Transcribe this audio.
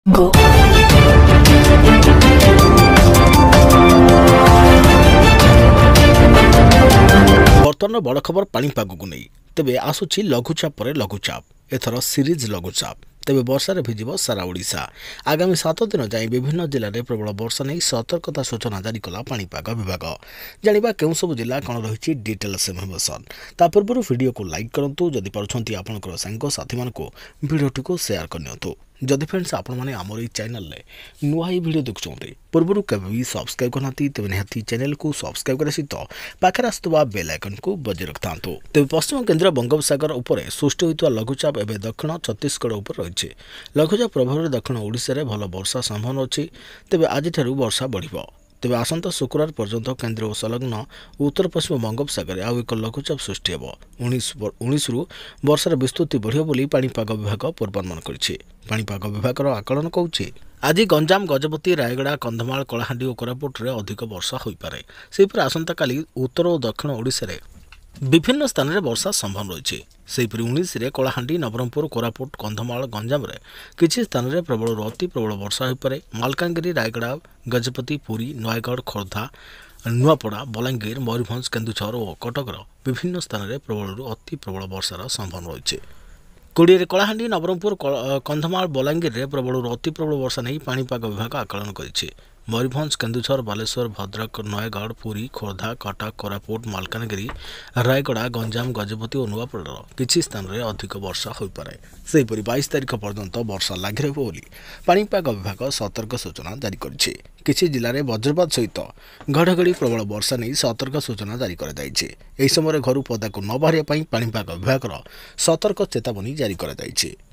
Go. बर्तमान बड़ खबर पाणीपाग को नहीं तेबे आसुची लघुचाप पर लघुचाप एथर सीरीज लघुचाप तेबे वर्षार भिजिब सारा ओडिशा आगामी 7 दिन जाए विभिन्न जिले में प्रबल वर्षा नहीं सतर्कता सूचना जारी कला पाणीपाग विभाग जानिबा केउ सब जिला कौन रही डिटेल्स इनफर्मेशन ता पूर्व वीडियो को लाइक करंतु जदि पारुछंती आपनकर सांग साथी मानको वीडियोटी को शेयर करनियंतु जदि फ्रेंड्स आपण माने हमर ई चैनल ले नुआ ही वीडियो देखुछंती पूर्व केबे भी सब्सक्राइब करनाती तेबे निहाती चैनल को सब्सक्राइब करे सहित पाखरे आस्तुवा बेल आइकन को बजे रखतांतु तेबे पश्चिम केंद्र बंगोपसागर उपरे सृष्टि होइतवा लघुचाप एबे दक्षिण छत्तीसगढ़ उपर रहिছে लघुचाप प्रभाव दक्षिण ओडिशा रे भल वर्षा संभावना अछि तेबे आज ठारू वर्षा बढ़िबो तेबे आसंता शुक्रवार पर्यंत केंद्र और संलग्न उत्तर पश्चिम बंगोपसागर आउ एक लघुचाप सृष्टि हेब 19 रु वर्षार विस्तृति बढ़ियो बोली पाणीपाग विभाग पूर्वानुमान करिछि पाणीपाग विभाग आकलन कहूछि आज गंजाम गजपति रायगड़ा कंधमाल कलाहांडी और कोरापुट रे अधिक वर्षा होई पारे सेहिपर आसंता काली उत्तर और दक्षिण ओडिशा रे विभिन्न स्थान में वर्षा संभव रही है 19 कलाहांडी नवरंगपुर कोरापुट कंधमाल गंजाम रे किछि स्थान में प्रबल अति प्रबल वर्षा हो पारे मालकानगिरी रायगड़ा गजपति पुरी नयगढ़ खोर्धा नुआपड़ा बलांगीर मयूरभंज केन्दुझर और कटकर विभिन्न स्थान में प्रबल अति प्रबल वर्षार संभव रही है कोड़े कलाहांडी नवरंगपुर कंधमाल बलांगीर रे प्रबल अति प्रबल वर्षा नहीं पाणीपाग विभाग आकलन करिछि मयूरभंज केन्दुझर बालेश्वर भद्रक नयगढ़ पुरी खोर्धा कटक कोरापुट मालकानगिरी रायगड़ा गंजाम गजपति और नुआपड़ार किछि स्थान में अधिक वर्षा हो पारे सेहिपरि 22 तारिख पर्यंत वर्षा लागि रहिब बोली पाणीपाग विभाग सतर्क सूचना जारी करिछि किछि जिले में वज्रपात सहित घड़घड़ी प्रबल वर्षा नहीं सतर्क सूचना जारी कर जाइछि एही समय घर पदा को न बाहरिया पई पाणीपाग विभाग सतर्क चेतावनी जारी कर जाइछि।